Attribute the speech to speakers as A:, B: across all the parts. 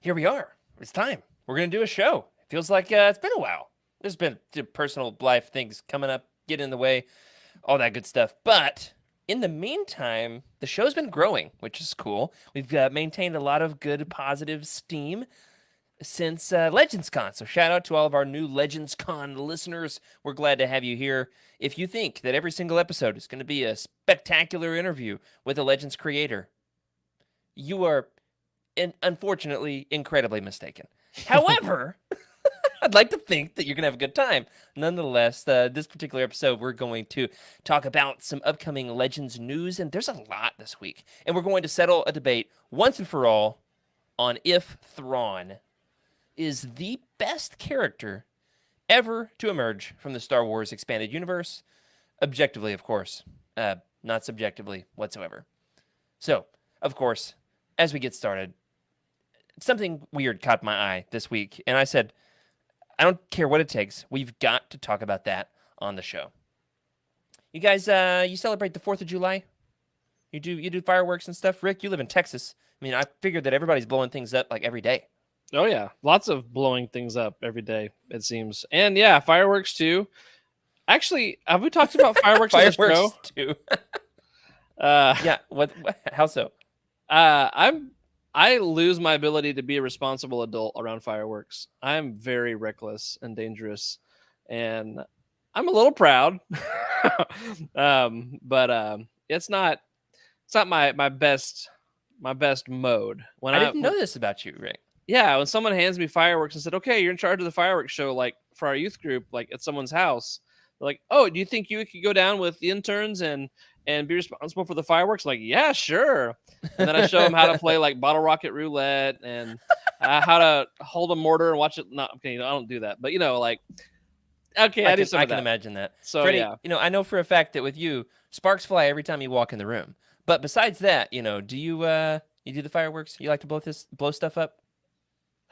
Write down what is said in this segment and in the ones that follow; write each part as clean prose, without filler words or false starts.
A: here we are. It's time. We're going to do a show. It feels like it's been a while. There's been personal life things coming up, getting in the way, all that good stuff. But in the meantime, the show's been growing, which is cool. We've maintained a lot of good, positive steam since Legends Con. So shout out to all of our new Legends Con listeners. We're glad to have you here. If you think that every single episode is going to be a spectacular interview with a Legends creator, you are unfortunately incredibly mistaken. However, I'd like to think that you're going to have a good time. Nonetheless, this particular episode, we're going to talk about some upcoming Legends news, and there's a lot this week. And we're going to settle a debate once and for all on if Thrawn is the best character ever to emerge from the Star Wars expanded universe. Objectively, of course, not subjectively whatsoever. So, of course, as we get started, something weird caught my eye this week, and I said, I don't care what it takes. We've got to talk about that on the show. You guys, you celebrate the 4th of July? You do fireworks and stuff? Rick, you live in Texas. I mean, I figured that everybody's blowing things up like every day.
B: Oh, yeah. Lots of blowing things up every day, it seems. And, yeah, fireworks, too. Actually, have we talked about fireworks on the show?
A: Fireworks, too. Yeah, what? How so?
B: I lose my ability to be a responsible adult around fireworks. I'm very reckless and dangerous, and I'm a little proud. But it's not my best mode.
A: When I didn't know this about you, Rick.
B: Yeah, when someone hands me fireworks and said, "Okay, you're in charge of the fireworks show," like for our youth group, like at someone's house, they're like, "Oh, do you think you could go down with the interns and be responsible for the fireworks?" I'm like, yeah, sure. And then I show them how to play like bottle rocket roulette and how to hold a mortar and watch it. No, okay, I don't do that, but like, okay, I can
A: imagine that.
B: So
A: Freddie,
B: yeah,
A: I know for a fact that with you, sparks fly every time you walk in the room. But besides that, do you do the fireworks? You like to blow stuff up?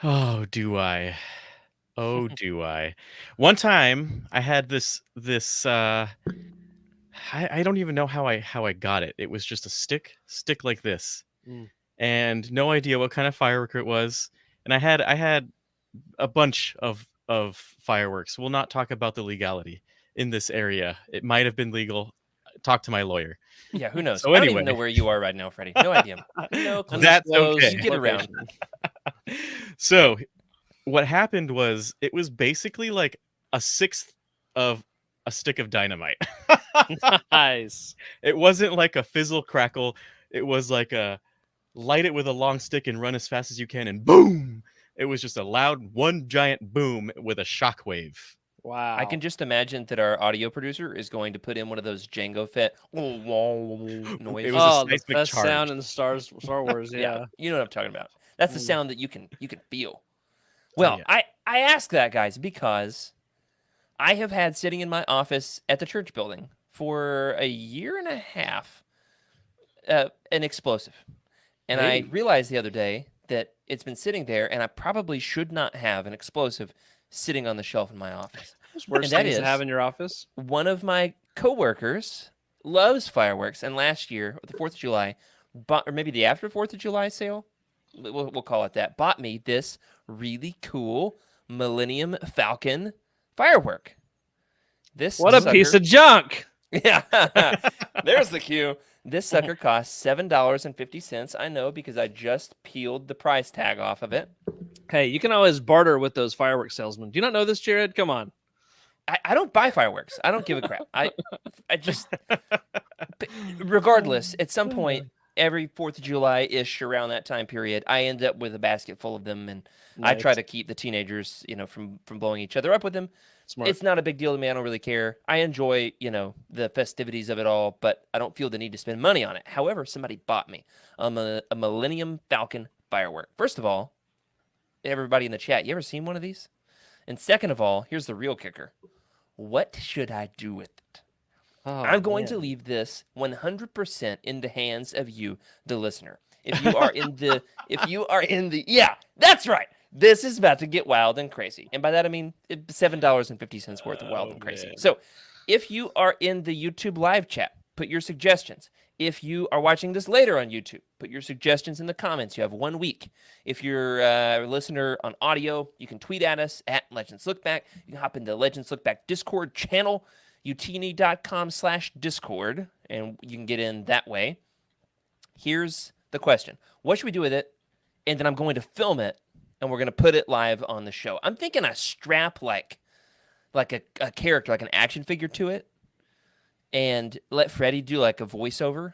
C: Oh, do I? Oh, do I? One time I had this I don't even know how I got it. It was just a stick like this, and no idea what kind of firework it was. And I had a bunch of fireworks. We'll not talk about the legality in this area. It might have been legal. Talk to my lawyer.
A: Yeah, who knows?
C: So
A: I
C: anyway.
A: don't even know where you are right now, Freddie. No idea. No clue.
C: That's okay.
A: You get around.
C: So what happened was it was basically like a sixth of a stick of dynamite.
B: Nice.
C: It wasn't like a fizzle crackle. It was like a light it with a long stick and run as fast as you can and boom. It was just a loud one giant boom with a shockwave.
B: Wow.
A: I can just imagine that our audio producer is going to put in one of those Django Fett noises.
C: It was a
B: the
C: seismic
B: best
C: charge.
B: sound in Star Wars. Yeah.
A: You know what I'm talking about. That's the sound that you can feel. Well,
C: yeah.
A: I ask that, guys, because I have had sitting in my office at the church building for a year and a half an explosive. And I realized the other day that it's been sitting there, and I probably should not have an explosive sitting on the shelf in my office.
B: What's worse things to have in your office?
A: One of my coworkers loves fireworks, and last year, the 4th of July, or maybe the after 4th of July sale, we'll call it that, bought me this really cool Millennium Falcon firework.
B: What a piece of junk!
A: Yeah, there's the cue. This sucker costs $7.50. I know because I just peeled the price tag off of it.
B: Hey, you can always barter with those fireworks salesmen. Do you not know this, Jared? Come on.
A: I don't buy fireworks. I don't give a crap. I just, regardless, at some point, every 4th of July-ish around that time period, I end up with a basket full of them, and nice. I try to keep the teenagers, from blowing each other up with them.
B: Smart.
A: It's not a big deal to me. I don't really care. I enjoy, the festivities of it all, but I don't feel the need to spend money on it. However, somebody bought me a Millennium Falcon firework. First of all, everybody in the chat, you ever seen one of these? And second of all, here's the real kicker. What should I do with it? I'm going to leave this 100% in the hands of you, the listener. If you are in the, yeah, that's right. This is about to get wild and crazy. And by that, I mean $7.50 worth of wild and crazy.
B: Man.
A: So if you are in the YouTube live chat, put your suggestions. If you are watching this later on YouTube, put your suggestions in the comments. You have 1 week. If you're a listener on audio, you can tweet at us at Legends Lookback. You can hop into Legends Lookback Discord channel, utini.com/Discord, and you can get in that way. Here's the question. What should we do with it? And then I'm going to film it, and we're going to put it live on the show. I'm thinking I strap like a character, like an action figure to it, and let Freddie do like a voiceover.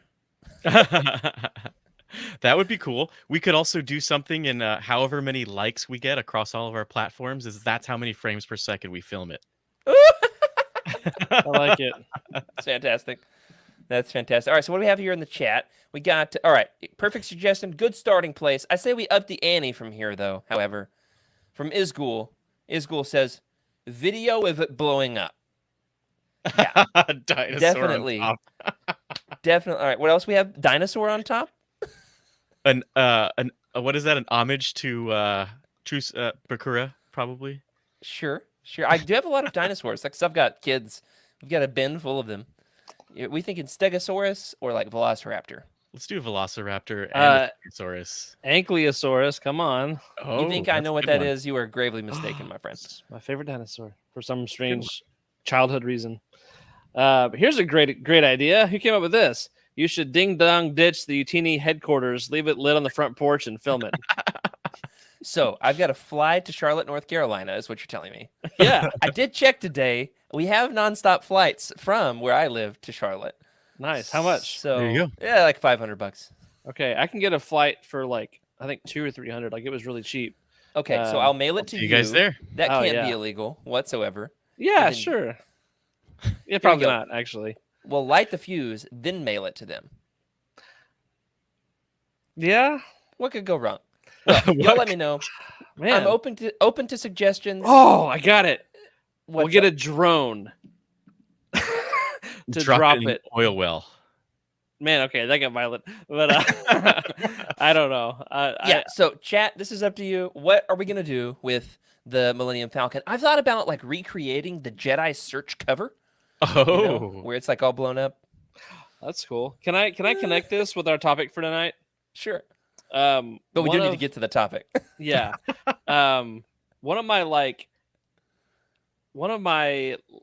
C: That would be cool. We could also do something in however many likes we get across all of our platforms. That's how many frames per second we film it.
B: I like it.
A: That's fantastic. That's fantastic. All right, so what do we have here in the chat? We got, all right, perfect suggestion, good starting place. I say we up the ante from here, though, however. From Isgul. Isgul says, video of it blowing up. Yeah,
C: Dinosaur
A: definitely.
C: on top.
A: Definitely. All right, what else we have? Dinosaur on top?
C: An what is that? An homage to Truce Bakura, probably.
A: Sure. I do have a lot of dinosaurs. Like, 'cause I've got kids. We've got a bin full of them. We thinking Stegosaurus or like Velociraptor?
C: Let's do a Velociraptor and a Stegosaurus.
B: Ankylosaurus, come on.
C: Oh,
A: You think I
C: that's
A: know
C: a
A: what
C: good
A: that
C: one.
A: is? You are gravely mistaken, my friend.
B: It's my favorite dinosaur for some strange childhood reason. But here's a great idea. Who came up with this? You should ding dong ditch the Utini headquarters, leave it lit on the front porch, and film it.
A: So I've got to fly to Charlotte, North Carolina, is what you're telling me.
B: Yeah,
A: I did check today. We have nonstop flights from where I live to Charlotte.
B: nice. How much?
A: So
C: There you go.
A: yeah, like $500.
B: Okay, I can get a flight for like I think 200 or 300. Like it was really cheap.
A: Okay, so I'll mail it to
C: See you guys there.
A: That
B: Oh,
A: can't be
B: yeah.
A: illegal whatsoever.
B: Yeah,
A: then-
B: sure. Yeah, probably
A: go.
B: not actually.
A: We'll light the fuse, then mail it to them.
B: Yeah,
A: What could go wrong? Well, y'all let me know.
B: man.
A: I'm open to suggestions.
B: Oh, I got it. We'll
A: What's
B: get
A: up?
B: a drone to
C: Drop
B: drop
C: in
B: it.
C: oil well.
B: Man, okay, that got violent, but I don't know.
A: Yeah, so chat, this is up to you. What are we going to do with the Millennium Falcon? I've thought about like recreating the Jedi Search cover,
C: Oh,
A: you know, where it's like all blown up.
B: That's cool. Can I connect this with our topic for tonight?
A: Sure.
B: But
A: But we do need to get to the topic.
B: Yeah. One of my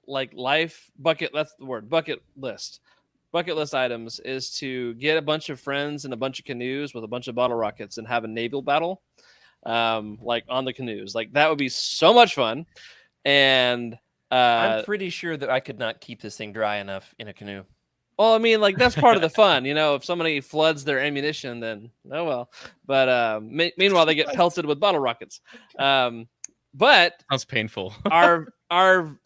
B: life bucket, that's the word, bucket list items is to get a bunch of friends and a bunch of canoes with a bunch of bottle rockets and have a naval battle like on the canoes. Like that would be so much fun. And
A: I'm pretty sure that I could not keep this thing dry enough in a canoe.
B: well, I mean, like that's part of the fun, you know. If somebody floods their ammunition, then oh well. But meanwhile, they get pelted with bottle rockets. But
C: sounds painful.
B: our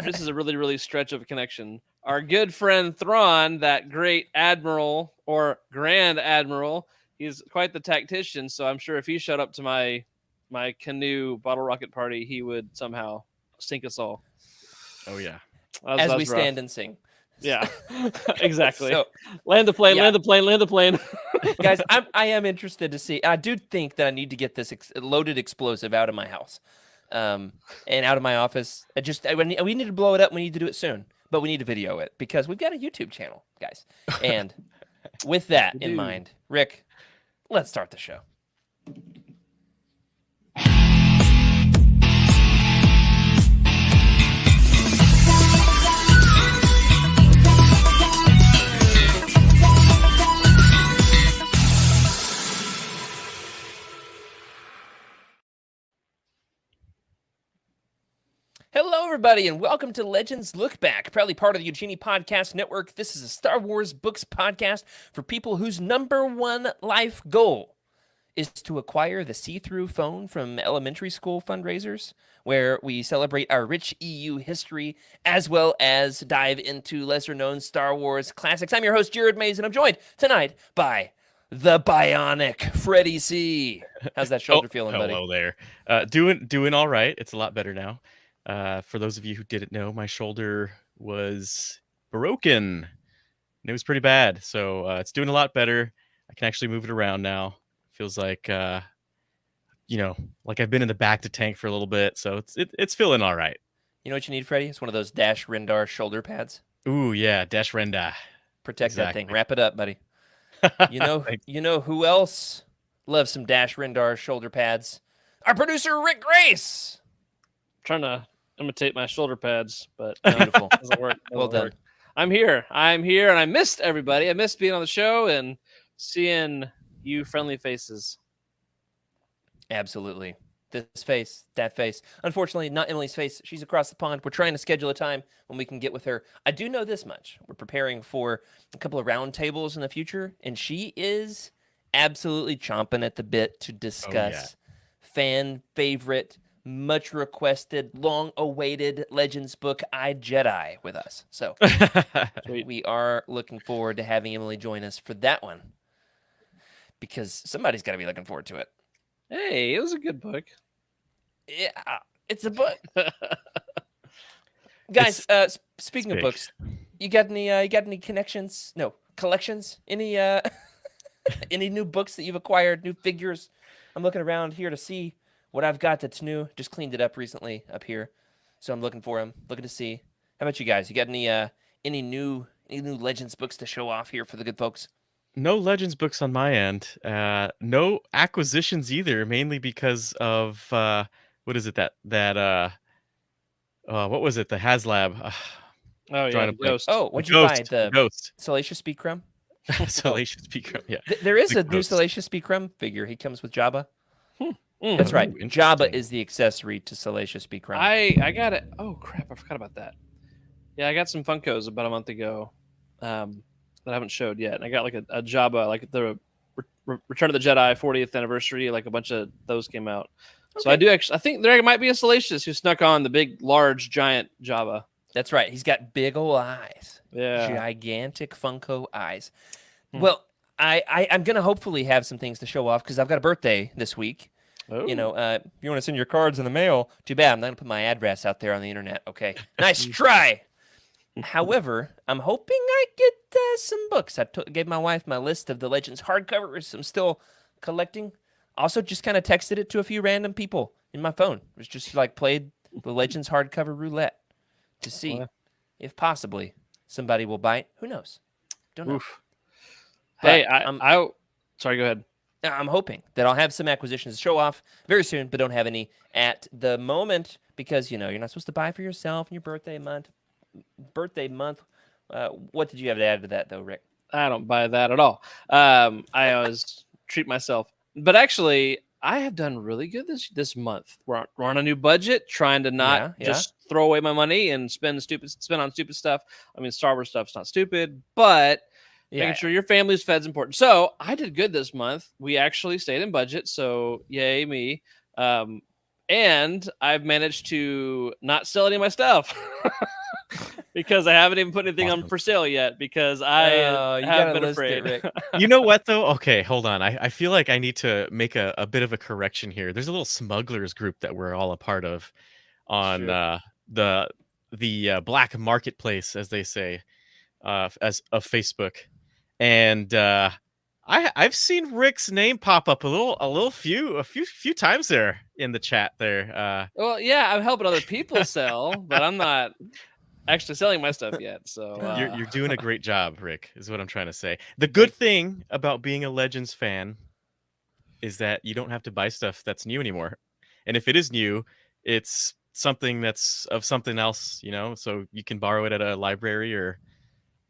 B: this is a really stretch of a connection. Our good friend Thrawn, that great admiral or grand admiral, he's quite the tactician. So I'm sure if he showed up to my canoe bottle rocket party, he would somehow sink us all.
C: Oh yeah.
A: As we
B: rough.
A: stand and sing.
B: Yeah, exactly.
A: So,
B: Land the plane,
A: yeah.
B: land the plane, land the plane.
A: guys, I am interested to see. I do think that I need to get this loaded explosive out of my house, and out of my office. We need to blow it up. We need to do it soon, but we need to video it because we've got a YouTube channel, guys. And with that in mind, Rick, let's start the show. Hello, everybody, and welcome to Legends Lookback, proudly part of the Utini Podcast Network. This is a Star Wars books podcast for people whose number one life goal is to acquire the see-through phone from elementary school fundraisers, where we celebrate our rich EU history, as well as dive into lesser-known Star Wars classics. I'm your host, Jared Mays, and I'm joined tonight by the bionic Freddie C. How's that shoulder feeling, buddy?
C: Hello there. Doing all right. It's a lot better now. For those of you who didn't know, my shoulder was broken. And it was pretty bad. So it's doing a lot better. I can actually move it around now. Feels like, like I've been in the back to tank for a little bit. So it's feeling all right.
A: You know what you need, Freddie? It's one of those Dash Rendar shoulder pads.
C: Ooh, yeah. Dash Renda.
A: Protect that
C: Exactly.
A: thing. Wrap it up, buddy.
C: Thanks.
A: You know who else loves some Dash Rendar shoulder pads? Our producer Rick Grace.
B: Trying to imitate my shoulder pads, but
A: Beautiful.
B: doesn't work.
A: Well
B: Doesn't
A: done.
B: work. I'm here, and I missed everybody. I missed being on the show and seeing you friendly faces.
A: Absolutely. This face, that face. Unfortunately, not Emily's face. She's across the pond. We're trying to schedule a time when we can get with her. I do know this much. We're preparing for a couple of round tables in the future, and she is absolutely chomping at the bit to discuss fan favorite, much requested, long awaited Legends book, I Jedi, with us. So
B: Sweet.
A: we are looking forward to having Emily join us for that one because somebody's got to be looking forward to it.
B: Hey, it was a good book.
A: Yeah, it's a book. Guys, speaking of
C: big.
A: books, you got any connections? No, collections? Any any new books that you've acquired, new figures? I'm looking around here to see what I've got that's new. Just cleaned it up recently up here. So I'm looking for them, looking to see. How about you guys? You got any new Legends books to show off here for the good folks?
C: No Legends books on my end. No acquisitions either, mainly because of what is it what was it? The HasLab.
B: Oh yeah,
C: Drawing
B: the
C: a blank.
B: Ghost.
A: Oh, what'd you buy? The
C: Ghost.
A: Salacious B. Crumb?
C: Salacious Speaker. Yeah.
A: There is
C: The
A: a new
C: Ghost.
A: Salacious B. Crumb figure. He comes with Jabba.
B: Mm.
A: That's right.
C: Ooh,
A: Jabba
C: interesting.
A: is the accessory to Salacious B. Crumb.
B: I got it. Oh crap! I forgot about that. Yeah, I got some Funkos about a month ago that I haven't showed yet. And I got like a Jabba, like the Return of the Jedi 40th anniversary. Like a bunch of those came out. So I do actually. I think there might be a Salacious who snuck on the big, large, giant Jabba.
A: That's right. He's got big old eyes.
B: Yeah.
A: Gigantic Funko eyes. Well, I'm going to hopefully have some things to show off because I've got a birthday this week.
B: Oh.
A: You know, if you want to send your cards in the mail, too bad. I'm not going to put my address out there on the internet. Okay. Nice try. However, I'm hoping I get some books. I gave my wife my list of the Legends hardcovers I'm still collecting. Also, just kind of texted it to a few random people in my phone. It was just like played the Legends hardcover roulette to see if possibly somebody will bite. Who knows? Don't know.
B: Oof.
A: But
B: Hey, I sorry. Go ahead.
A: I'm hoping that I'll have some acquisitions to show off very soon, but don't have any at the moment because you're not supposed to buy for yourself in your birthday month. What did you have to add to that, though, Rick?
B: I don't buy that at all. I always treat myself, but actually, I have done really good this month. We're on a new budget, trying to not just throw away my money and spend on stupid stuff. I mean, Star Wars stuff's not stupid, but making sure your family's fed is important. So I did good this month. We actually stayed in budget, so yay me. And I've managed to not sell any of my stuff because I haven't even put anything on for sale yet because I have been afraid.
A: Rick.
C: You know what though? Okay, hold on. I feel like I need to make a bit of a correction here. There's a little smugglers group that we're all a part of on the black marketplace, as they say, as of Facebook, and I've seen Rick's name pop up a few times there in the chat there.
B: Well, yeah, I'm helping other people sell, but I'm not actually selling my stuff yet. So
C: you're doing a great job, Rick, is what I'm trying to say. The good thing about being a Legends fan is that you don't have to buy stuff that's new anymore. And if it is new, it's something that's of something else, so you can borrow it at a library or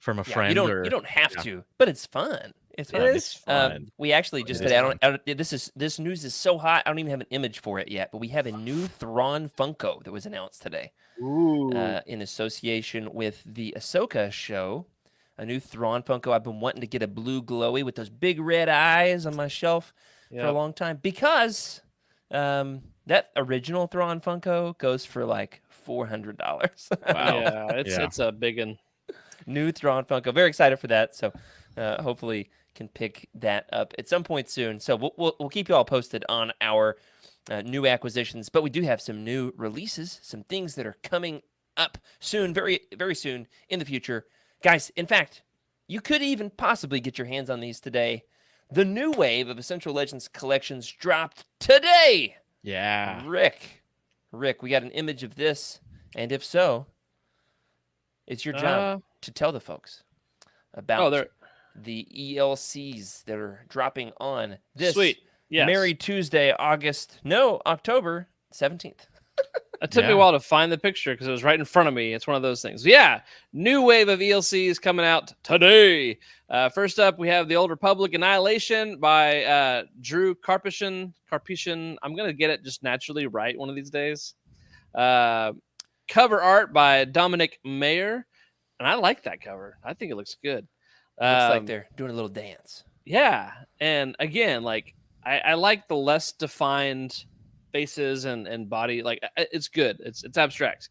C: from a friend.
A: You don't have to, but it's fun. It's fun.
B: It is
C: fun.
A: We actually just today. This news is so hot. I don't even have an image for it yet, but we have a new Thrawn Funko that was announced today.
B: Ooh.
A: In association with the Ahsoka show. A new Thrawn Funko. I've been wanting to get a blue glowy with those big red eyes on my shelf for a long time because that original Thrawn Funko goes for like $400.
C: Wow.
B: Yeah, it's a big one.
A: New Thrawn Funko. Very excited for that. So hopefully can pick that up at some point soon. So we'll keep you all posted on our new acquisitions. But we do have some new releases, some things that are coming up soon, very, very soon in the future. Guys, in fact, you could even possibly get your hands on these today. The new wave of Essential Legends collections dropped today.
C: Yeah.
A: Rick, we got an image of this. And if so, it's your job to tell the folks about the ELCs that are dropping on this
B: Sweet. Yes.
A: Merry Tuesday, October 17th.
B: It took me a while to find the picture because it was right in front of me. It's one of those things. Yeah, new wave of ELCs coming out today. First up, we have The Old Republic Annihilation by Drew Karpyshyn. I'm going to get it just naturally right one of these days. Cover art by Dominic Mayer. And I like that cover. I think it looks good.
A: Looks like they're doing a little dance.
B: Yeah. And again, like I like the less defined faces and body. Like it's good. It's abstract.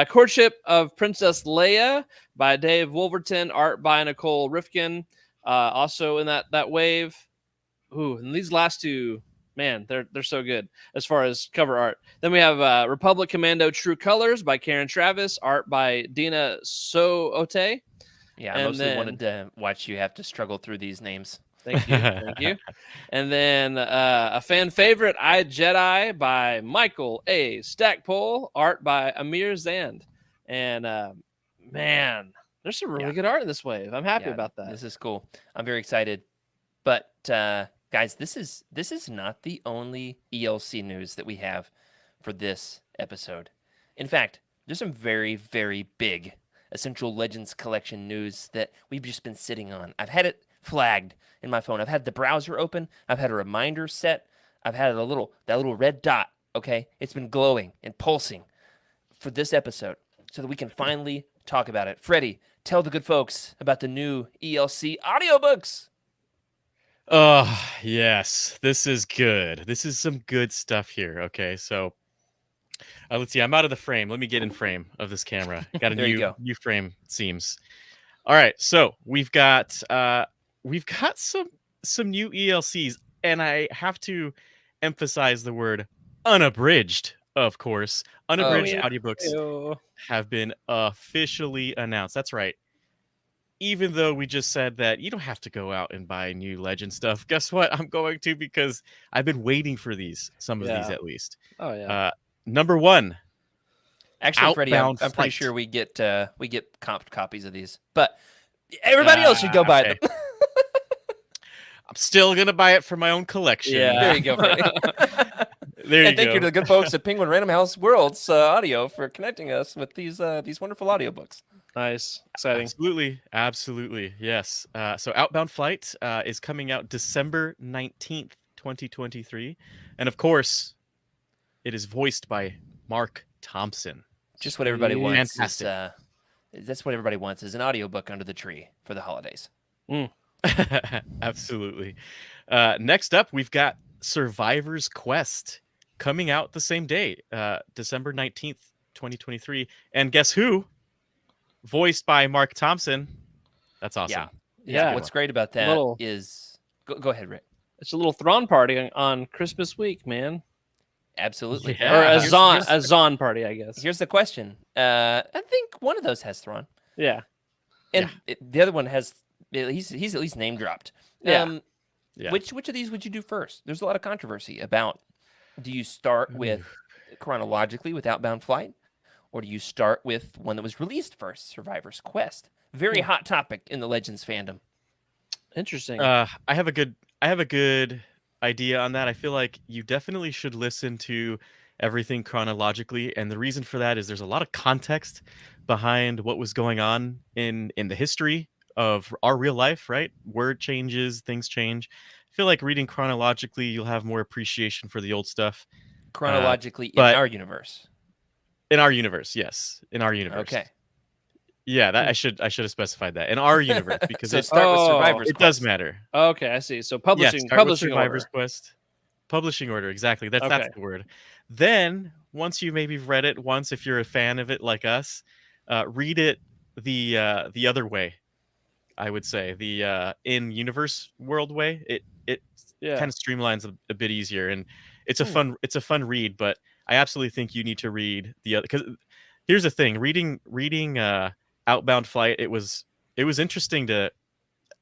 B: Courtship of Princess Leia by Dave Wolverton, art by Nicole Rifkin. Also in that wave. Ooh, and these last two, man, they're so good as far as cover art. Then we have Republic Commando True Colors by Karen Travis, art by Dina Soote.
A: Yeah, I mostly wanted to watch you have to struggle through these names.
B: Thank you. Thank you. And then a fan favorite, I Jedi by Michael A. Stackpole, art by Amir Zand. And man, there's some really good art in this wave. I'm happy about that.
A: This is cool. I'm very excited. But guys, this is not the only ELC news that we have for this episode. In fact, there's some very, very big Essential Legends Collection news that we've just been sitting on. I've had it flagged in my phone. I've had the browser open. I've had a reminder set. I've had that little red dot. Okay, it's been glowing and pulsing for this episode, so that we can finally talk about it. Freddie, tell the good folks about the new ELC audiobooks.
C: Oh yes, this is good. This is some good stuff here. Okay, so let's see. I'm out of the frame. Let me get in frame of this camera. Got a new frame. It seems. All right, so we've got some new ELCs, and I have to emphasize the word unabridged. Of course, unabridged audiobooks have been officially announced. That's right. Even though we just said that you don't have to go out and buy new Legend stuff, guess what? I'm going to, because I've been waiting for some of these at least.
B: Oh yeah.
C: Number one.
A: Actually, Freddie, I'm pretty sure we get comped copies of these, but everybody else should go buy them.
C: I'm still gonna buy it for my own collection.
A: Yeah, there you go, Freddie.
C: And
A: thank you to the good folks at Penguin Random House Worlds Audio for connecting us with these wonderful audiobooks.
B: Nice, exciting.
C: Absolutely, yes. So Outbound Flight is coming out December 19th, 2023, and of course, it is voiced by Mark Thompson.
A: Just what everybody wants.
C: Fantastic.
A: That's what everybody wants, is an audiobook under the tree for the holidays.
C: Absolutely. Next up, we've got Survivor's Quest coming out the same day, December 19th, 2023. And guess who? Voiced by Mark Thompson. That's awesome.
A: Yeah. What's great about that is... Go ahead, Rick.
B: It's a little Thrawn party on Christmas week, man.
A: Absolutely.
B: Yeah. Or a Zahn party, I guess.
A: Here's the question. I think one of those has Thrawn.
B: Yeah.
A: And the other one has... He's at least name dropped. Which of these would you do first? There's a lot of controversy about, do you start with chronologically with Outbound Flight, or do you start with one that was released first, Survivor's Quest? Very hot topic in the Legends fandom.
B: Interesting.
C: I have a good idea on that. I feel like you definitely should listen to everything chronologically, and the reason for that is there's a lot of context behind what was going on in the history of our real life, right? Word changes, things change. I feel like reading chronologically, you'll have more appreciation for the old stuff.
A: Chronologically in our universe.
C: In our universe, yes. In our universe.
A: Okay.
C: Yeah, that I should have specified that. In our universe, because
A: so start with Survivor's Quest.
C: It does matter.
B: Okay, I see. So publishing
C: Survivor's Quest. Publishing order, exactly. That's the word. Then, once you maybe read it once, if you're a fan of it like us, read it the other way. I would say the in-universe world way. It kind of streamlines a bit easier, and it's a fun read. But I absolutely think you need to read the other, because here's the thing: reading Outbound Flight, it was interesting to,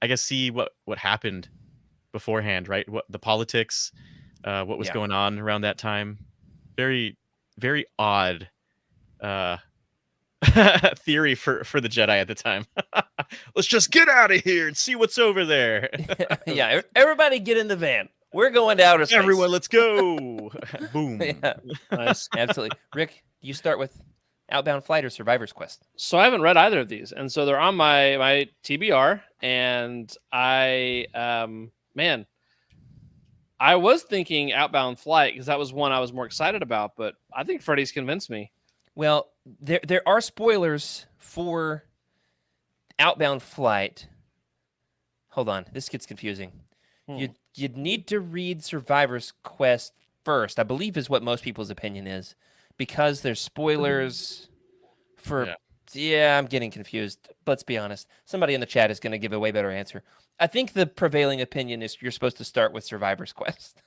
C: I guess, see what happened beforehand, right? What the politics, what was going on around that time. Very, very odd theory for the Jedi at the time. Let's just get out of here and see what's over there.
A: Yeah, everybody get in the van. We're going to outer space.
C: Everyone, let's go. Boom.
A: Yeah,
B: Nice.
A: absolutely. Rick, you start with Outbound Flight or Survivor's Quest.
B: So I haven't read either of these, and so they're on my TBR, and I was thinking Outbound Flight because that was one I was more excited about, but I think Freddie's convinced me.
A: Well, there are spoilers for Outbound Flight. Hold on, this gets confusing. You'd need to read Survivor's Quest first, I believe is what most people's opinion is, because there's spoilers for... Yeah, I'm getting confused. Let's be honest. Somebody in the chat is going to give a way better answer. I think the prevailing opinion is you're supposed to start with Survivor's Quest.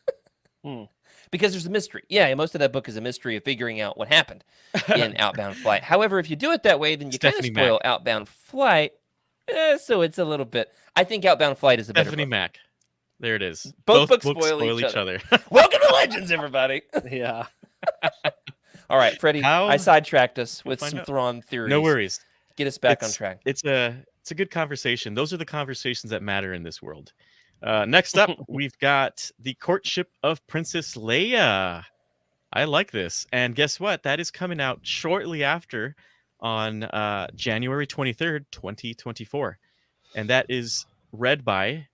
A: Because there's a mystery. Yeah, most of that book is a mystery of figuring out what happened in Outbound Flight. However, if you do it that way, then you kind of spoil Outbound Flight. So it's a little bit... I think Outbound Flight is a better
C: Stephanie
A: book.
C: Mac. There it is.
A: Both books spoil each other. Welcome to Legends, everybody.
B: Yeah.
A: All right, Freddie, I sidetracked us with some Thrawn theories.
C: No worries.
A: Get us back on track.
C: It's a good conversation. Those are the conversations that matter in this world. Next up, we've got the courtship of Princess Leia. I like this. And guess what? That is coming out shortly after on January 23rd, 2024. And that is read by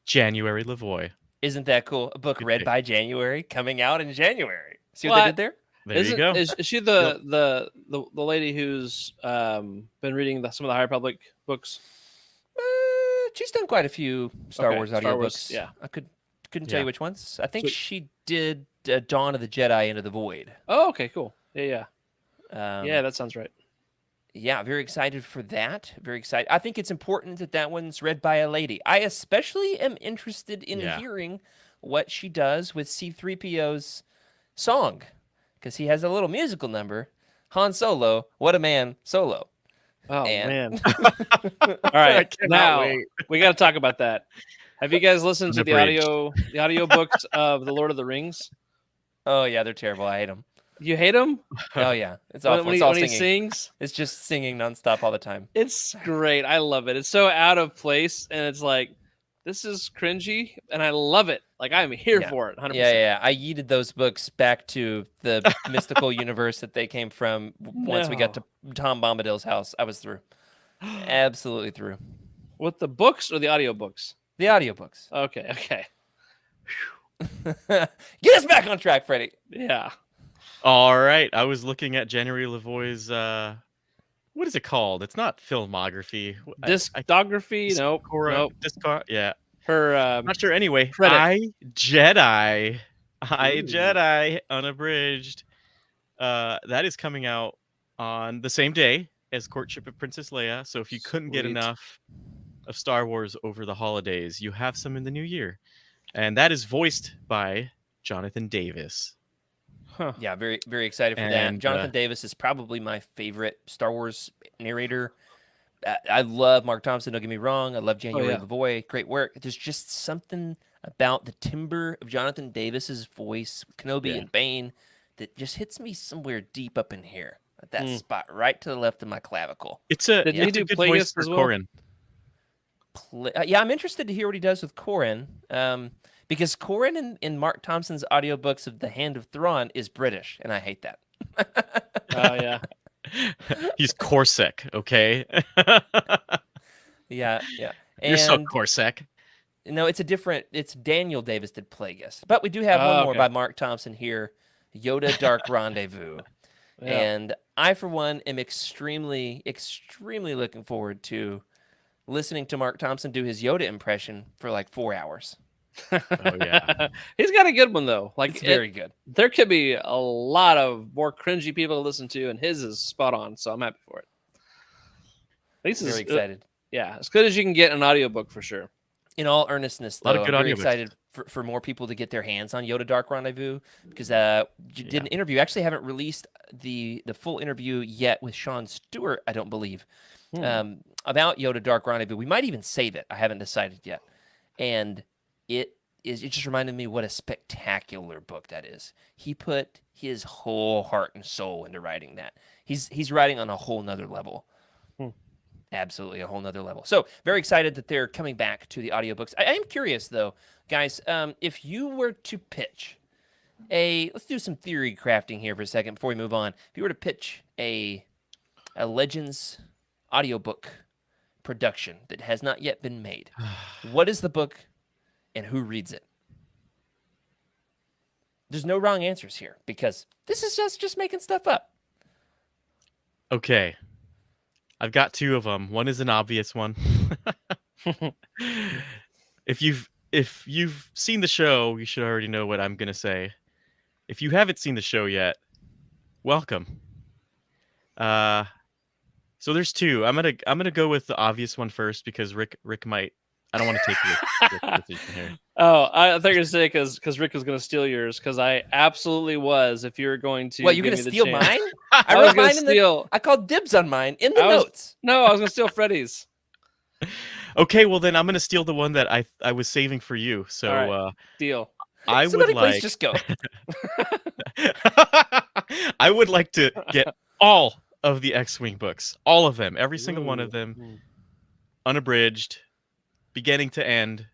C: January Lavoie.
A: Isn't that cool? A book read by January coming out in January. See what they did there?
C: There you go.
B: Is she the lady who's been reading some of the High Republic books?
A: She's done quite a few Star Wars audiobooks.
B: Yeah,
A: I couldn't tell you which ones. I think she did Dawn of the Jedi Into the Void.
B: Oh, okay, cool. Yeah. Yeah, that sounds right.
A: Yeah, very excited for that. Very excited. I think it's important that one's read by a lady. I especially am interested in hearing what she does with C-3PO's song, because he has a little musical number. Han Solo, what a man, Solo.
B: Oh, man. All right, now we got to talk about that. Have you guys listened to the audio books of The Lord of the Rings?
A: Oh, yeah, they're terrible. I hate them.
B: You hate them?
A: Oh, yeah. It's awful.
B: When,
A: it's all
B: when he
A: singing.
B: sings?
A: It's just singing nonstop all the time.
B: It's great. I love it. It's so out of place, and it's like, this is cringy, and I love it. Like, I'm here for it, 100%.
A: Yeah. I yeeted those books back to the mystical universe that they came from. Once we got to Tom Bombadil's house, I was through. Absolutely through.
B: With the books or the audiobooks?
A: The audiobooks.
B: Okay.
A: Get us back on track, Freddie.
B: Yeah.
C: All right. I was looking at January Lavoie's, what is it called? It's not filmography.
B: Discography? Nope.
C: Yeah.
B: Her,
C: I'm not sure. Anyway,
B: credit.
C: I Jedi unabridged. That is coming out on the same day as Courtship of Princess Leia. So if you couldn't get enough of Star Wars over the holidays, you have some in the new year. And that is voiced by Jonathan Davis.
B: Huh.
A: Yeah, very, very excited for that. Jonathan Davis is probably my favorite Star Wars narrator. I love Mark Thompson, don't get me wrong. I love January Lavoie. Great work. There's just something about the timbre of Jonathan Davis's voice, Kenobi and Bane, that just hits me somewhere deep up in here. At that spot, right to the left of my clavicle.
C: It's a good voice for Corrin.
A: Yeah, I'm interested to hear what he does with Corrin. Because Corrin in Mark Thompson's audiobooks of The Hand of Thrawn is British, and I hate that.
B: Oh, yeah.
C: He's Corsic, okay?
A: Yeah. And,
C: you're so Corsic.
A: No, it's Daniel Davis did Plagueis. But we do have one more by Mark Thompson here, Yoda Dark Rendezvous. Yeah. And I, for one, am extremely, extremely looking forward to listening to Mark Thompson do his Yoda impression for like 4 hours.
C: Oh, yeah.
B: He's got a good one, though. Like,
A: it's very good.
B: There could be a lot of more cringy people to listen to, and his is spot on, so I'm happy for it.
A: Very excited.
B: Yeah, as good as you can get an audiobook for sure.
A: In all earnestness, though, I'm very excited for more people to get their hands on Yoda Dark Rendezvous, because you did an interview. Actually, haven't released the full interview yet with Sean Stewart, I don't believe, about Yoda Dark Rendezvous. We might even save it. I haven't decided yet. And it it just reminded me what a spectacular book that is. He put his whole heart and soul into writing that. He's writing on a whole nother level. Absolutely a whole nother level. So very excited that they're coming back to the audiobooks. I am curious though, guys, if you were to pitch let's do some theory crafting here for a second before we move on. If you were to pitch a Legends audiobook production that has not yet been made, what is the book and who reads it? There's no wrong answers here because this is just making stuff up.
C: Okay. I've got two of them. One is an obvious one. If you've seen the show, you should already know what I'm going to say. If you haven't seen the show yet, welcome. So there's two. I'm gonna go with the obvious one first because Rick might. I don't want to take Rick's decision here.
B: Oh, I thought you were gonna say because Rick was gonna steal yours because I absolutely was. If you were going to,
A: What, you're
B: give
A: gonna
B: me the
A: steal
B: chance.
A: mine?
B: I
A: I
B: was
A: wrote
B: gonna
A: mine in
B: steal.
A: I called dibs on mine in the notes.
B: No, I was gonna steal Freddy's.
C: Okay, well then I'm gonna steal the one that I was saving for you. So
B: All right. Deal.
C: I
A: Somebody
C: would like.
A: please just go.
C: I would like to get all of the X-Wing books, all of them, every single one of them, unabridged, beginning to end,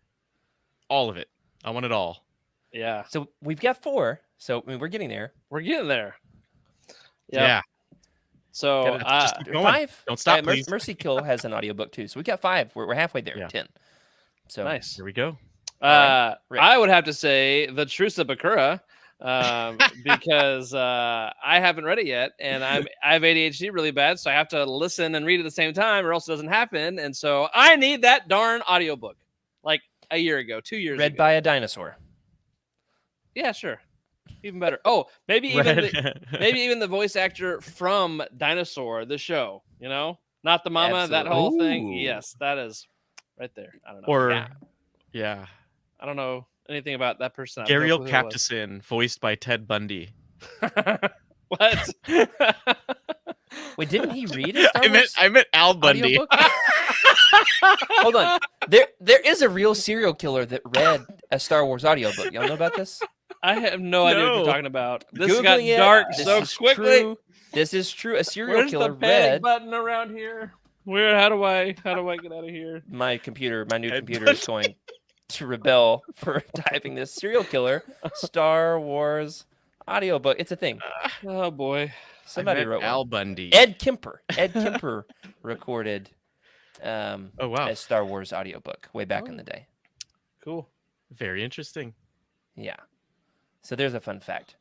C: all of it. I want it all.
B: Yeah,
A: So we've got 4. So I mean, we're getting there.
B: we're getting there. Yep.
C: Yeah.
B: So
C: Just keep going.
A: 5.
C: Don't stop,
A: Mer-
C: please.
A: Mercy Kill has an audiobook too. So we got 5. We're halfway there.
C: Yeah.
A: 10. So
B: nice.
C: Here we go.
A: right, Rick.
B: I would have to say the Truce of Bakura, because I haven't read it yet, and I have ADHD really bad, so I have to listen and read at the same time, or else it doesn't happen. And so I need that darn audiobook, like a year ago, 2 years
A: read
B: ago.
A: by a dinosaur.
B: Yeah, sure, even better. Oh, maybe even the voice actor from Dinosaur, the show. You know, not the mama, that whole thing.
A: Ooh.
B: Yes, that is right there. I don't know.
C: Or
A: Yeah.
B: I don't know anything about that person.
C: Gabriel Captison, voiced by Ted Bundy.
B: What?
A: Wait, didn't he read a Star Wars
C: I meant Al Bundy.
A: audiobook? Hold on. There is a real serial killer that read a Star Wars audiobook. Y'all know about this?
B: I have no idea what
C: No.
B: you're talking about. This got
A: Googling it.
B: dark
A: This
B: so
A: is
B: quickly.
A: true. This is true. A serial
B: Where's
A: killer
B: the panic
A: read.
B: button around here? Where? How do I get out of here?
A: My new
C: Ted
A: computer is going to rebel for typing this serial killer Star Wars audiobook. It's a thing.
B: Oh boy.
A: Somebody wrote
C: Al
A: one.
C: Bundy.
A: Ed Kemper recorded
C: Oh wow,
A: a Star Wars audiobook way back in the day.
B: Cool.
C: very interesting.
A: Yeah. So there's a fun fact.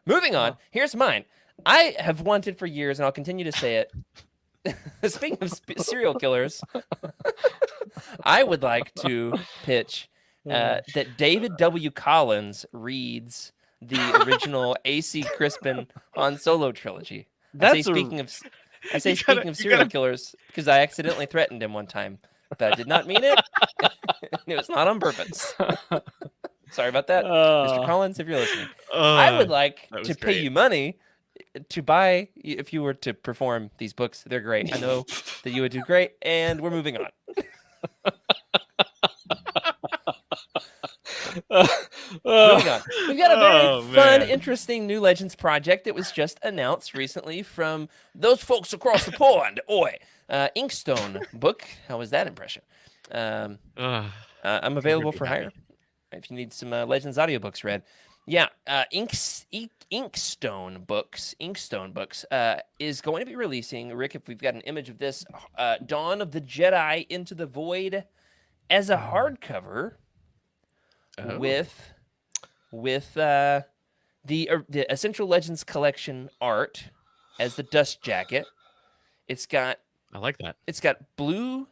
A: Moving on, here's mine. I have wanted for years, and I'll continue to say it. Speaking of serial killers, I would like to pitch that David W. Collins reads the original A.C. Crispin Han Solo trilogy. I say speaking of serial killers because I accidentally threatened him one time, but I did not mean it. It was not on purpose. Sorry about that, Mr. Collins, if you're listening. I would like to pay you money to buy if you were to perform these books. They're great. I know that you would do great, and we're moving on. Moving on. We've got a very fun, interesting new Legends project that was just announced recently from those folks across the pond. Oi, Inkstone book. How was that impression? I'm available for hire if you need some Legends audiobooks read. Yeah, Inkstone Books is going to be releasing, Rick, if we've got an image of this, Dawn of the Jedi Into the Void as a hardcover with the Essential Legends Collection art as the dust jacket. I
C: like that.
A: It's got blue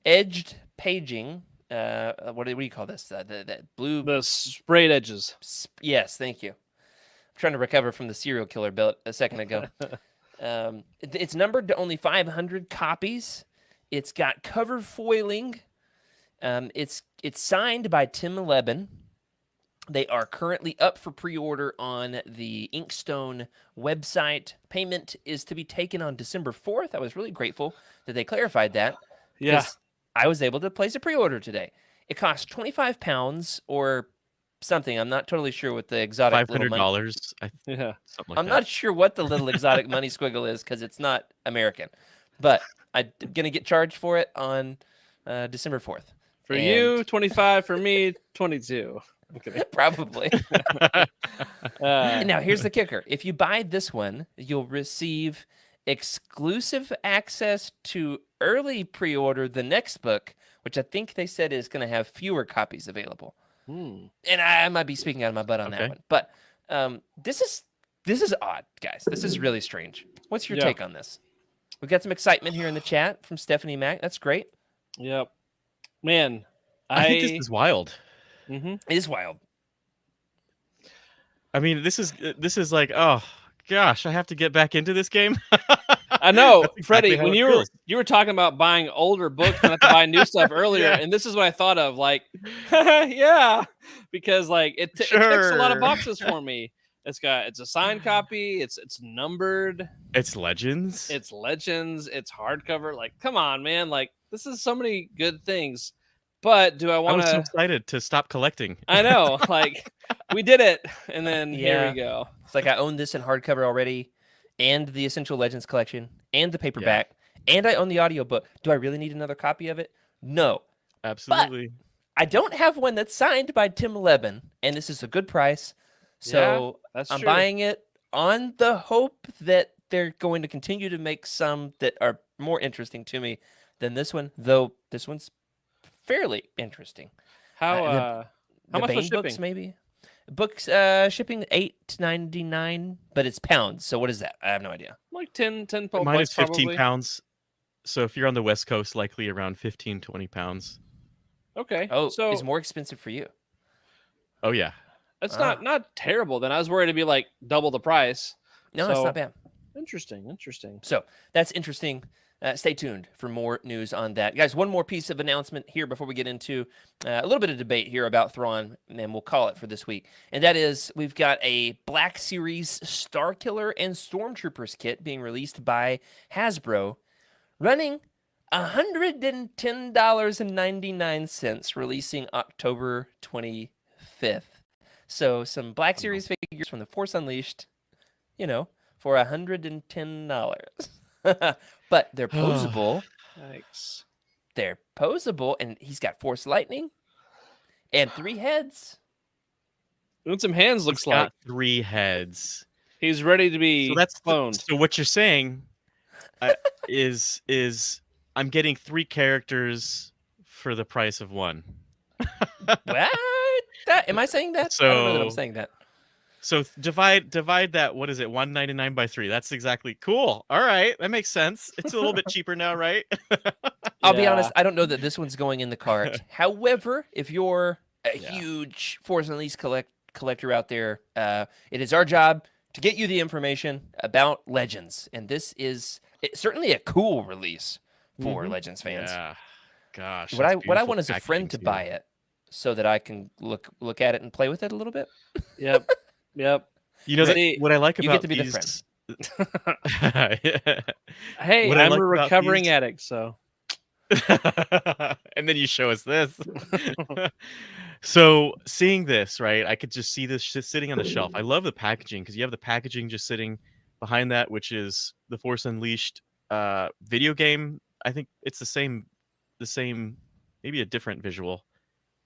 A: edged paging. What do you call this? The blue.
B: The sprayed edges.
A: Yes, thank you. I'm trying to recover from the serial killer bit a second ago. It's numbered to only 500 copies. It's got cover foiling. It's signed by Tim Leben. They are currently up for pre-order on the Inkstone website. Payment is to be taken on December 4th. I was really grateful that they clarified that.
B: Yeah.
A: I was able to place a pre-order today. It costs £25 or something. I'm not totally sure what the exotic little money.
C: $500.
B: Yeah.
C: Something like
A: I'm
C: that.
A: not sure what the little exotic money squiggle is because it's not American, but I'm gonna get charged for it on December 4th.
B: For
A: And-
B: you, 25. For me, 22. Okay.
A: Probably.
B: Uh,
A: Now here's the kicker: if you buy this one, you'll receive exclusive access to early pre-order the next book, which I think they said is going to have fewer copies available. And I might be speaking out of my butt on that
C: Okay.
A: one, but this is odd, guys. This is really strange. What's your
B: Yeah.
A: take on this? We got some excitement here in the chat from Stephanie Mack. That's great.
B: Yep. Man,
C: I think this is wild.
A: It is wild.
C: I mean, this is like, oh gosh, I have to get back into this game.
B: I know,
C: That's exactly
B: Freddie.
C: how
B: When
C: it
B: you
C: feels.
B: were talking about buying older books and have to buy new stuff earlier,
C: Yeah.
B: and this is what I thought of. Like, yeah, because like it ticks a lot of
C: Sure.
B: boxes for me. It's a signed copy. It's numbered.
C: It's Legends.
B: It's Legends. It's hardcover. Like, come on, man. Like, this is so many good things. But do I
C: I
B: want
C: was so
B: to?
C: excited to stop collecting.
B: I know. Like, we did it, and then here
A: Yeah.
B: we go.
A: It's like I own this in hardcover already, and the Essential Legends collection, and the paperback, and I own the audiobook. Do I really need another copy of it? No.
C: Absolutely.
A: I don't have one that's signed by Tim Leben, and this is a good price. So
B: That's
A: I'm
B: true.
A: buying it on the hope that they're going to continue to make some that are more interesting to me than this one, though this one's fairly interesting.
B: How
A: The
B: much
A: Bane
B: was
A: books,
B: shipping?
A: maybe? Books shipping $8.99, but it's pounds. So what is that? I have no idea.
B: Like 10
C: Mine
B: bucks
C: is 15
B: probably.
C: pounds. So if you're on the West Coast, likely around 15, 20 pounds.
B: Okay.
A: Oh,
B: so
A: it's more expensive for you.
C: Oh yeah.
B: it's
A: Ah.
B: not terrible. Then I was worried it'd be like double the price.
A: No, it's
B: So-
A: not bad.
B: Interesting.
A: So that's interesting. Stay tuned for more news on that. Guys, one more piece of announcement here before we get into a little bit of debate here about Thrawn, and then we'll call it for this week. And that is we've got a Black Series Starkiller and Stormtroopers kit being released by Hasbro, running $110.99, releasing October 25th. So some Black Series figures from the Force Unleashed, for $110. But they're posable.
B: Thanks.
A: They're posable, and he's got Force Lightning and 3 heads.
B: Doing some hands
C: He's
B: looks
C: got
B: like
C: 3 heads.
B: he's ready to be
C: So that's
B: cloned.
C: so what you're saying is I'm getting 3 characters for the price of 1.
A: What? Am I saying that? I don't know that I'm
C: So-
A: saying that.
C: So divide that, what is it, 199 by 3. That's exactly cool. All right, that makes sense. It's a little bit cheaper now, right?
A: I'll be
B: Yeah.
A: honest, I don't know that this one's going in the cart. However, if you're a
C: Yeah.
A: huge Force Unleashed collector out there, it is our job to get you the information about Legends. And this is certainly a cool release for
B: Mhm.
A: Legends fans.
C: Yeah. Gosh.
A: What I
C: that's
A: what I
C: beautiful
A: want is a friend to
C: packaging,
A: buy
C: too.
A: it so that I can look at it and play with it a little bit.
B: Yep. Yep.
C: You know
B: See,
C: what I like
A: you
C: about
A: get to be the
C: these...
B: Hey,
C: What I
B: I'm
C: like
B: a
C: about
B: recovering
C: these-
B: addict, so
C: and then you show us this. So seeing this, right, I could just see this just sitting on the shelf. I love the packaging because you have the packaging just sitting behind that, which is the Force Unleashed video game. I think it's the same, maybe a different visual.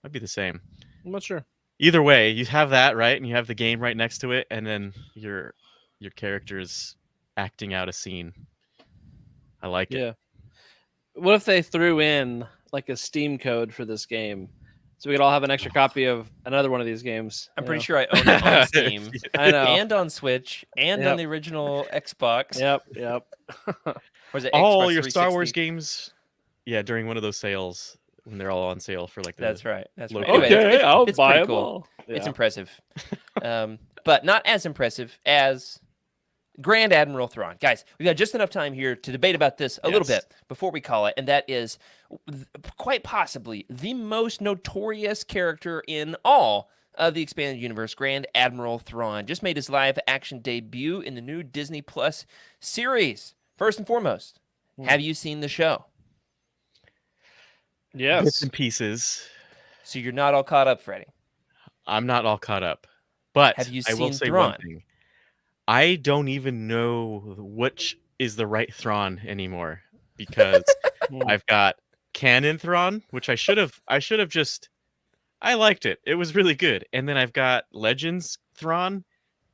C: Might be the same.
B: I'm not sure.
C: Either way, you have that, right, and you have the game right next to it, and then your character's acting out a scene. I like it.
B: Yeah. What if they threw in like a Steam code for this game, so we could all have an extra copy of another one of these games?
A: I'm
B: you
A: pretty
B: know?
A: sure I own it on Steam
B: I know.
A: and on Switch and on
B: Yep.
A: the original Xbox.
B: Yep.
A: Or is it
C: All
A: Xbox
C: your Star Wars
A: 360?
C: games, yeah, during one of those sales when they're all on sale for like the
A: That's right. That's right.
C: local-
A: Anyway,
B: Okay,
A: it's
B: I'll
A: pretty
B: buy them
A: cool.
B: all.
A: It's
B: Yeah.
A: impressive, but not as impressive as Grand Admiral Thrawn. Guys, we've got just enough time here to debate about this a little
C: Yes.
A: bit before we call it, and that is quite possibly the most notorious character in all of the expanded universe. Grand Admiral Thrawn just made his live-action debut in the new Disney Plus series. First and foremost, have you seen the show?
C: bits
B: Yes.
C: and pieces.
A: So you're not all caught up, Freddie.
C: I'm not all caught up, but
A: Have you
C: I will
A: seen
C: say
A: Thrawn?
C: one thing. I don't even know which is the right Thrawn anymore because I've got canon Thrawn, which I should have just I liked it. It was really good. And then I've got Legends Thrawn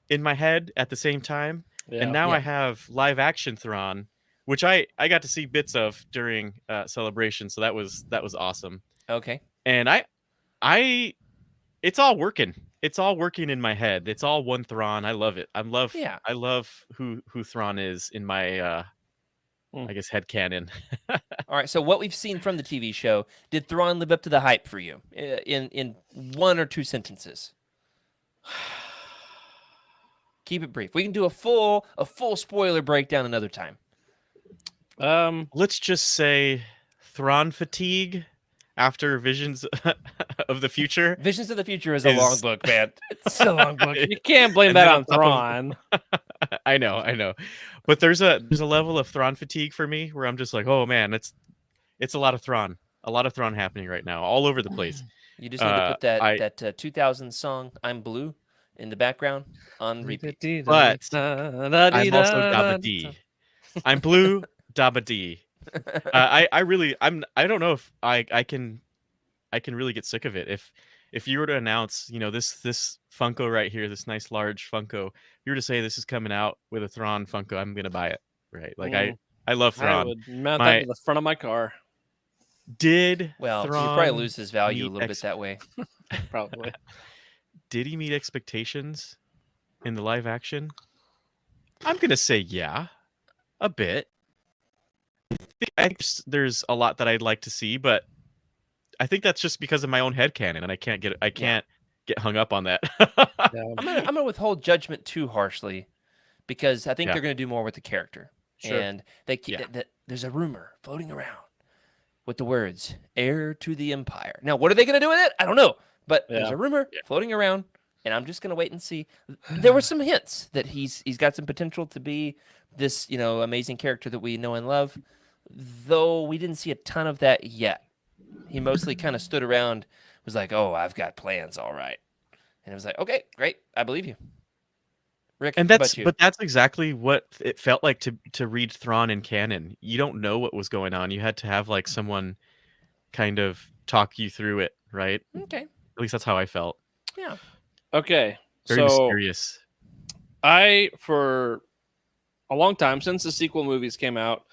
C: in my head at the same time. And
B: Yeah.
C: now
A: Yeah.
C: I have live action Thrawn, which I got to see bits of during Celebration, so that was awesome.
A: Okay.
C: And I it's all working. It's all working in my head. It's all one Thrawn. I love it.
A: Yeah.
C: I love who Thrawn is in my I guess head canon.
A: All right. So what we've seen from the TV show, did Thrawn live up to the hype for you in one or two sentences? Keep it brief. We can do a full spoiler breakdown another time.
C: Let's just say Thrawn fatigue after Visions of the Future.
A: Visions of the Future is a long book, man. It's a long book.
B: You can't blame
C: And
B: that
C: then
B: on
C: on top
B: Thrawn.
C: I know. But there's a level of Thrawn fatigue for me where I'm just like, oh man, it's a lot of Thrawn. A lot of Thrawn happening right now, all over the place.
A: You just need to put that 2000 song "I'm Blue" in the background on repeat.
C: But I'm also Dabba D. I'm blue, Dabba D. I don't know if I can really get sick of it. If you were to announce, this Funko right here, this nice large Funko, if you were to say this is coming out with a Thrawn Funko, I'm gonna buy it. Right? Like I love
B: I
C: Thrawn.
B: would mount that to the front of my car.
A: Well,
C: Thrawn
A: you probably lose his value a
C: meet
A: little bit that way.
B: Probably.
C: Did he meet expectations in the live action? I'm gonna say yeah, a bit. I think there's a lot that I'd like to see, but I think that's just because of my own headcanon, and I can't get hung up on that.
A: I'm gonna withhold judgment too harshly because I think
C: Yeah.
A: they're gonna do more with the character.
B: Sure.
A: And there's a rumor floating around with the words "heir to the Empire." Now, what are they gonna do with it? I don't know, but there's
B: Yeah.
A: a rumor floating around, and I'm just gonna wait and see. There were some hints that he's got some potential to be this amazing character that we know and love, though we didn't see a ton of that yet. He mostly kind of stood around, was like, "Oh, I've got plans, all right," and it was like, "Okay, great, I believe you." Rick,
C: And
A: how about you?
C: that's exactly what it felt like to read Thrawn in canon. You don't know what was going on. You had to have like someone kind of talk you through it, right?
A: Okay,
C: At least that's how I felt.
A: yeah,
B: Okay.
C: Very
B: So
C: mysterious.
B: for a long time since the sequel movies came out,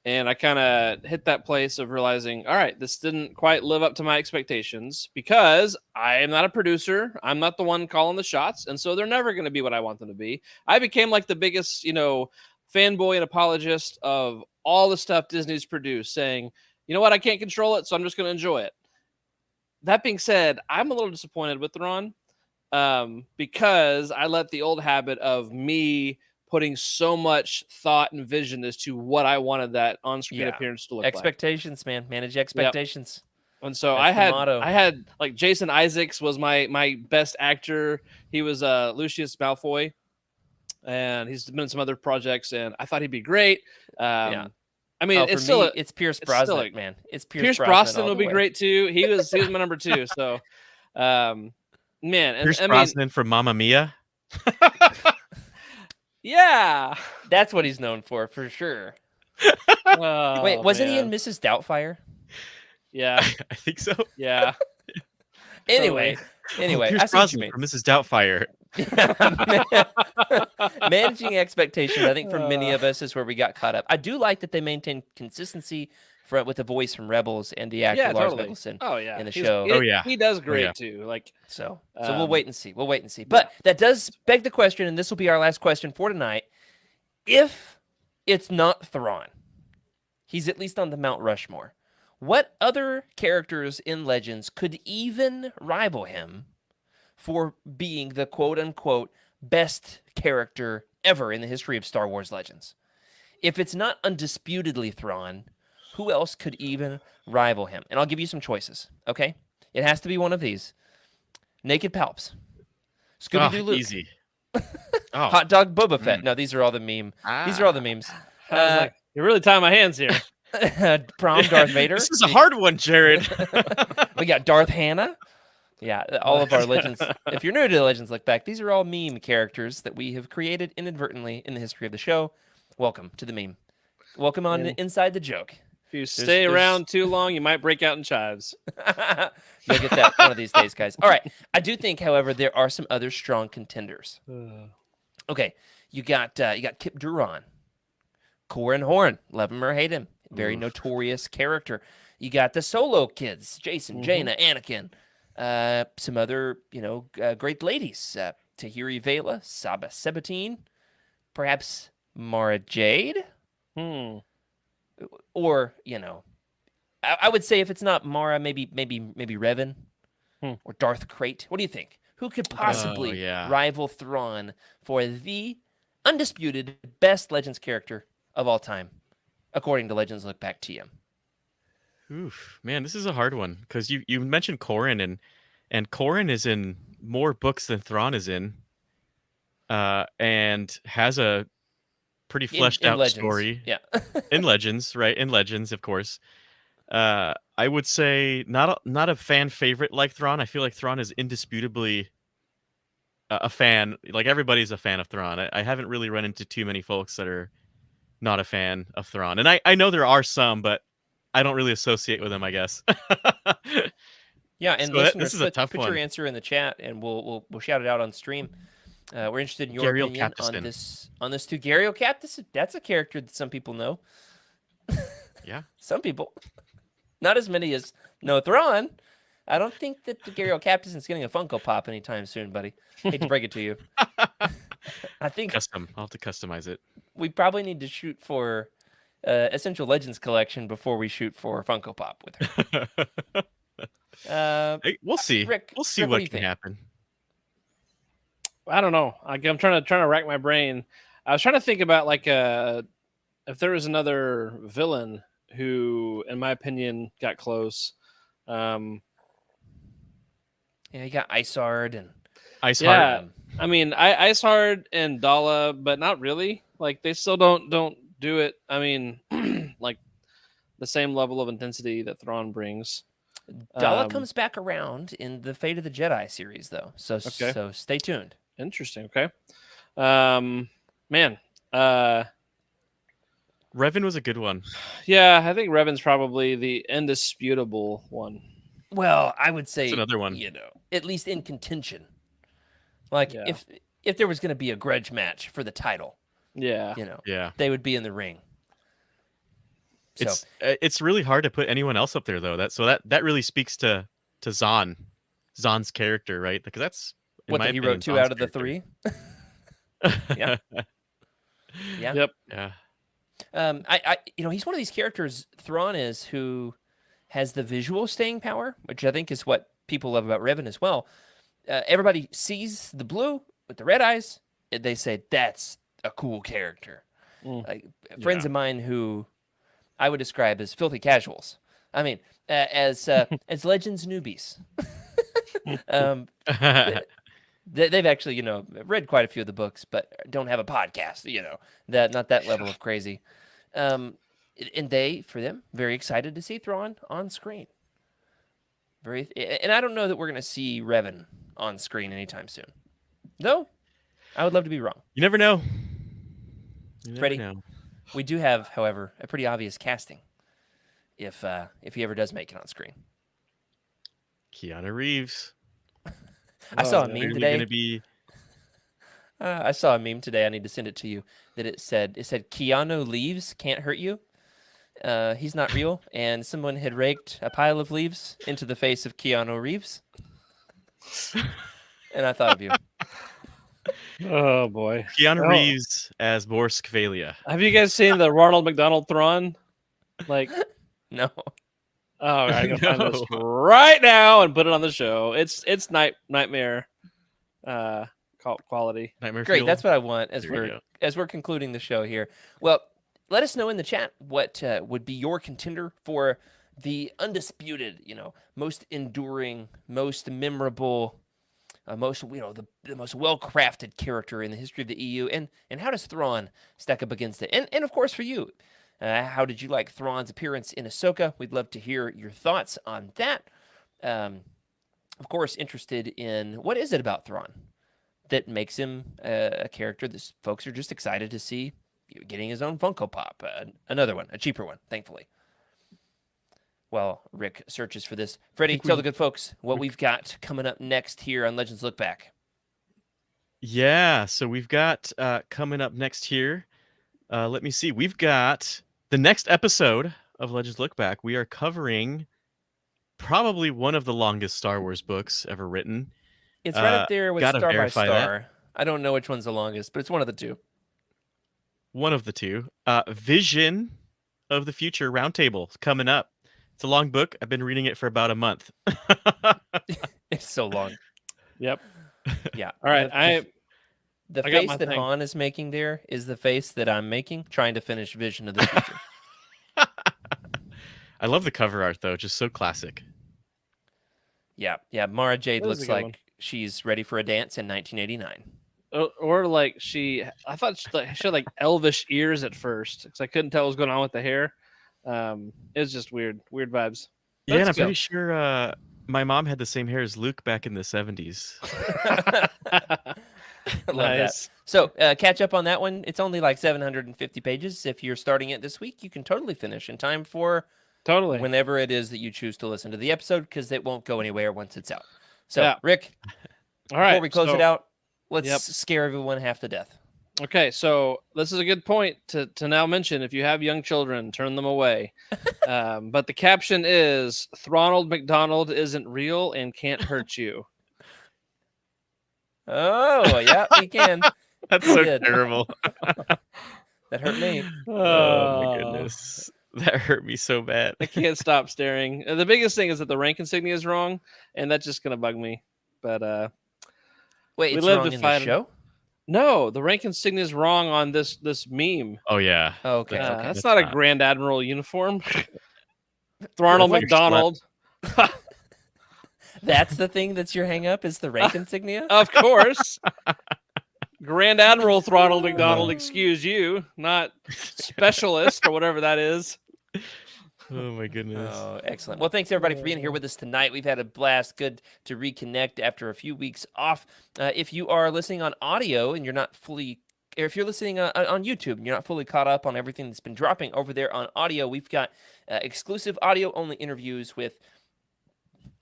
B: and I kind of hit that place of realizing, all right, this didn't quite live up to my expectations because I am not a producer. I'm not the one calling the shots. And so they're never going to be what I want them to be. I became like the biggest, fanboy and apologist of all the stuff Disney's produced, saying, you know what, I can't control it, so I'm just going to enjoy it. That being said, I'm a little disappointed with Thrawn because I let the old habit of me putting so much thought and vision as to what I wanted that on-screen
A: Yeah.
B: appearance to look
A: expectations, man. Manage expectations.
B: like. And so
A: That's the motto.
B: I had like Jason Isaacs was my best actor. He was Lucius Malfoy, and he's been in some other projects, and I thought he'd be great.
A: Yeah.
B: I mean,
A: Oh,
B: it's
A: for
B: still
A: me, it's Pierce Brosnan, man. It's
B: Pierce
A: Brosnan
B: Brosnan
A: all
B: will
A: the
B: be
A: way.
B: great too. He was my number 2. So, man, and
C: Pierce
B: I mean,
C: Brosnan from Mamma Mia.
B: yeah.
A: That's what he's known for sure.
B: Oh,
A: Wait, wasn't he
B: man.
A: in Mrs. Doubtfire?
B: Yeah,
C: I think so.
B: yeah.
A: Anyway, I
C: Pierce
A: see what you
C: Brosnan
A: mean.
C: from Mrs. Doubtfire.
A: Managing expectations, I think for many of us is where we got caught up. I do like that they maintain consistency with the voice from Rebels and the actor
B: Yeah,
A: Lars
B: totally.
A: Mikkelsen
B: Oh yeah,
A: in the
B: He's-
A: show.
C: Oh, yeah.
B: he does great
C: yeah.
B: too. Like,
A: So we'll wait and see.
B: yeah.
A: But that does beg the question, and this will be our last question for tonight. If it's not Thrawn, he's at least on the Mount Rushmore. What other characters in Legends could even rival him for being the quote-unquote best character ever in the history of Star Wars Legends? If it's not undisputedly Thrawn, who else could even rival him? And I'll give you some choices, okay? It has to be one of these. Naked Palps. Scooby-Doo Luke.
C: Easy.
A: Hot Dog Boba Fett. No, these are all the These are all the memes.
B: I was like, you're really tying my hands here.
A: Prom Darth Vader.
C: This is a hard one, Jared.
A: We got Darth Hannah. Yeah, all of our Legends. If you're new to Legends Look Back, these are all meme characters that we have created inadvertently in the history of the show. Welcome to the meme. Welcome on
B: And
A: inside the joke.
B: if you stay around too long, you might break out in chives.
A: You'll get that one of these days, guys. All right. I do think, however, there are some other strong contenders. Okay, you got Kip Duran, Corin Horn, love him or hate him, very notorious character. You got the Solo kids, Jason, Jaina, Anakin. Some other, great ladies, Tahiri Vela, Saba Sabatine, perhaps Mara Jade, or I would say if it's not Mara, maybe Revan or Darth Krayt. What do you think? Who could possibly rival Thrawn for the undisputed best Legends character of all time, according to Legends Look Back TM?
C: Oof, man, this is a hard one because you mentioned Corin and Corin is in more books than Thrawn is in, and has a pretty fleshed out
A: Legends.
C: story.
A: Yeah,
C: in Legends, right? In Legends, of course. I would say not a fan favorite like Thrawn. I feel like Thrawn is indisputably a fan. Like everybody's a fan of Thrawn. I haven't really run into too many folks that are not a fan of Thrawn, and I know there are some, but I don't really associate with him, I guess.
A: Yeah, and
C: So
A: listeners,
C: this is a tough
A: put
C: one.
A: your answer in the chat, and we'll shout it out on stream. We're interested in your
C: Gariel
A: opinion
C: Captiston.
A: on this too. Gariel Captiston, that's a character that some people know.
C: Yeah.
A: Some people, not as many as know Thrawn. I don't think that the Gariel Captiston's getting a Funko Pop anytime soon, buddy. Hate to break it to you. I think
C: Custom. I'll have to customize it.
A: we probably need to shoot for Essential Legends collection before we shoot for Funko Pop with her.
C: Hey, we'll see.
A: Rick,
C: We'll see
A: Rick,
C: what
A: do you
C: can
A: think?
C: happen.
B: I don't know. I'm trying to rack my brain. I was trying to think about if there was another villain who, in my opinion, got close.
A: Yeah, you got Isard and
C: Ice
B: Yeah.
C: Heart.
B: I mean, Icehard and Dala, but not really. Like they still don't do it. I mean, like the same level of intensity that Thrawn brings.
A: Dala comes back around in the Fate of the Jedi series, though. So stay tuned.
B: Interesting. Okay. Man.
C: Revan was a good one.
B: Yeah, I think Revan's probably the indisputable one.
A: Well, I would say
C: That's another one.
A: At least in contention. Like
B: Yeah.
A: if there was going to be a grudge match for the title,
B: Yeah.
C: Yeah.
A: they would be in the ring. So
C: It's really hard to put anyone else up there though. That really speaks to Zahn's character, right? Because that's in
A: what
C: my
A: that he
C: opinion,
A: wrote 2
C: Zahn's
A: out of the
C: character.
A: 3. Yeah. Yeah.
B: Yep.
C: Yeah.
A: He's one of these characters, Thrawn is, who has the visual staying power, which I think is what people love about Revan as well. Everybody sees the blue with the red eyes, and they say that's a cool character. Like friends of mine who I would describe as filthy casuals. I mean, as Legends newbies. They've actually, read quite a few of the books, but don't have a podcast. Not that level of crazy. And for them, very excited to see Thrawn on screen. And I don't know that we're going to see Revan on screen anytime soon. Though, I would love to be wrong.
C: You never know.
A: Freddie, we do have, however, a pretty obvious casting. If he ever does make it on screen,
C: Keanu Reeves.
A: I saw a meme today.
C: Gonna be...
A: I saw a meme today. I need to send it to you. That it said Keanu leaves can't hurt you. He's not real, and someone had raked a pile of leaves into the face of Keanu Reeves, and I thought of you.
B: Oh boy.
C: Keanu Reeves as Boris Kvalia.
B: Have you guys seen the Ronald McDonald Thrawn? Like,
A: No.
B: oh, I gotta find this right now and put it on the show. It's nightmare quality.
C: Nightmare
A: Great.
C: Fuel.
A: That's what I want as
C: There you
A: we're concluding the show here. Well, let us know in the chat what would be your contender for the undisputed, most enduring, most memorable, the most well-crafted character in the history of the EU, and how does Thrawn stack up against it? And of course for you, how did you like Thrawn's appearance in Ahsoka? We'd love to hear your thoughts on that. of course, interested in what is it about Thrawn that makes him a character that folks are just excited to see getting his own Funko Pop. Another one, a cheaper one, thankfully. Well, Rick searches for this. Freddie, tell the good folks what we've got coming up next here on Legends Look Back.
C: Yeah, so we've got coming up next here. Let me see. We've got the next episode of Legends Look Back. We are covering probably one of the longest Star Wars books ever written.
A: It's right up there with
C: gotta
A: Star by
C: verify
A: Star.
C: that.
A: I don't know which one's the longest, but it's one of the two.
C: One of the two. Vision of the Future Roundtable coming up. It's a long book. I've been reading it for about a month.
A: It's so long.
B: Yep.
A: Yeah.
B: All right.
A: The
B: I got
A: face
B: my
A: that
B: thing.
A: Han is making there is the face that I'm making, trying to finish Vision of the Future.
C: I love the cover art, though. Just so classic.
A: Yeah. Mara Jade
B: That is a
A: looks
B: good
A: like
B: one.
A: she's ready for a dance in 1989.
B: Or like I thought she had like elvish ears at first because I couldn't tell what was going on with the hair. It was just weird vibes.
C: Yeah, and
B: Let's
C: I'm
B: go.
C: pretty sure my mom had the same hair as Luke back in the 70s.
A: I love that.
B: Nice.
A: So catch up on that one. It's only like 750 pages. If you're starting it this week, you can totally finish in time for
B: Totally.
A: whenever it is that you choose to listen to the episode, because it won't go anywhere once it's out. So,
B: Yeah.
A: Rick,
B: All right.
A: before we close
B: so-
A: it out, let's
B: Yep.
A: scare everyone half to death.
B: Okay, so this is a good point to now mention. If you have young children, turn them away. But the caption is Thronald McDonald isn't real and can't hurt you.
A: Oh, yeah, he can.
C: That's
A: He
C: so
A: did.
C: terrible.
A: That hurt me.
C: Oh my goodness. That hurt me so bad.
B: I can't stop staring. The biggest thing is that the rank insignia is wrong, and that's just gonna bug me. But
A: Wait,
B: We
A: it's
B: live
A: wrong
B: to
A: in
B: fight
A: the
B: 'em.
A: show?
B: no, the rank insignia is wrong on this meme.
C: Oh, yeah.
A: Oh, okay.
C: That's-
A: Okay.
B: That's
C: that's
B: not a
C: not.
B: Grand Admiral uniform. Thronald
C: What?
B: McDonald.
A: That's the thing that's your hang up is the rank insignia?
B: Of course. Grand Admiral Thronald McDonald, excuse you, not specialist or whatever that is.
C: Oh, my goodness.
A: Oh, excellent. Well, thanks everybody for being here with us tonight. We've had a blast. Good to reconnect after a few weeks off. If you are listening on audio and you're not fully, or if you're listening on YouTube and you're not fully caught up on everything that's been dropping over there on audio, we've got exclusive audio-only interviews with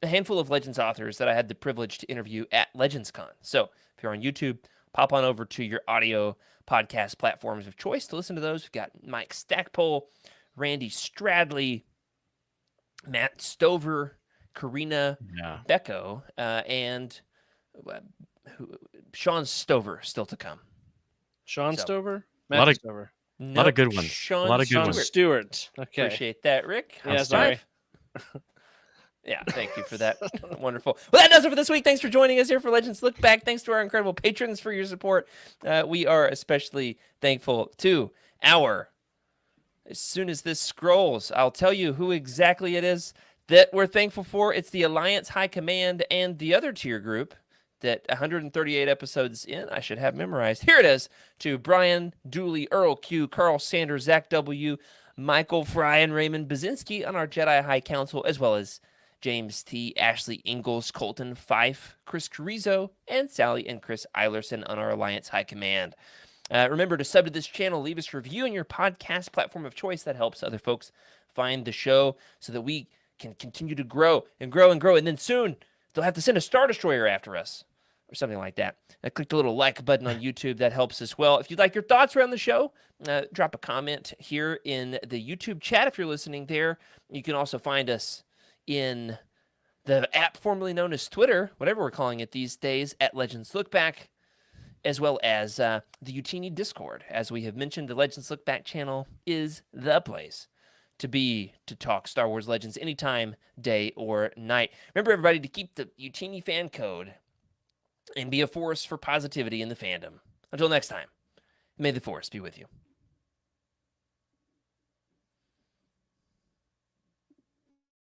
A: a handful of Legends authors that I had the privilege to interview at LegendsCon. So if you're on YouTube, pop on over to your audio podcast platforms of choice to listen to those. We've got Mike Stackpole, Randy Stradley, Matt Stover, Karina
C: Yeah.
A: Becco, and Sean Stover still to come.
B: Sean
A: So-
B: Stover?
C: A lot
B: Matthew
C: of-
B: Stover.
C: lot of good ones.
A: Sean
C: A lot of good
B: Sean
C: ones.
A: Stewart.
B: Stewart. Okay.
A: Appreciate that, Rick.
B: Yeah,
A: High
B: sorry.
A: five. Yeah, thank you for that. Wonderful. Well, that does it for this week. Thanks for joining us here for Legends Look Back. Thanks to our incredible patrons for your support. We are especially thankful to our, as soon as this scrolls, I'll tell you who exactly it is that we're thankful for. It's the Alliance High Command and the other tier group that 138 episodes in, I should have memorized. Here it is, to Brian, Dooley, Earl Q, Carl Sanders, Zach W., Michael Fry, and Raymond Bazinski on our Jedi High Council, as well as James T., Ashley Ingalls, Colton Fife, Chris Carrizo, and Sally and Chris Eilerson on our Alliance High Command. Remember to sub to this channel, leave us a review on your podcast platform of choice. That helps other folks find the show so that we can continue to grow and grow and grow. And then soon they'll have to send a Star Destroyer after us or something like that. Click the little like button on YouTube. That helps as well. If you'd like your thoughts around the show, drop a comment here in the YouTube chat if you're listening there. You can also find us in the app formerly known as Twitter, whatever we're calling it these days, at Legends Look Back, as well as the Utini Discord. As we have mentioned, the Legends Look Back channel is the place to be to talk Star Wars Legends anytime, day or night. Remember, everybody, to keep the Utini fan code and be a force for positivity in the fandom. Until next time, may the Force be with you.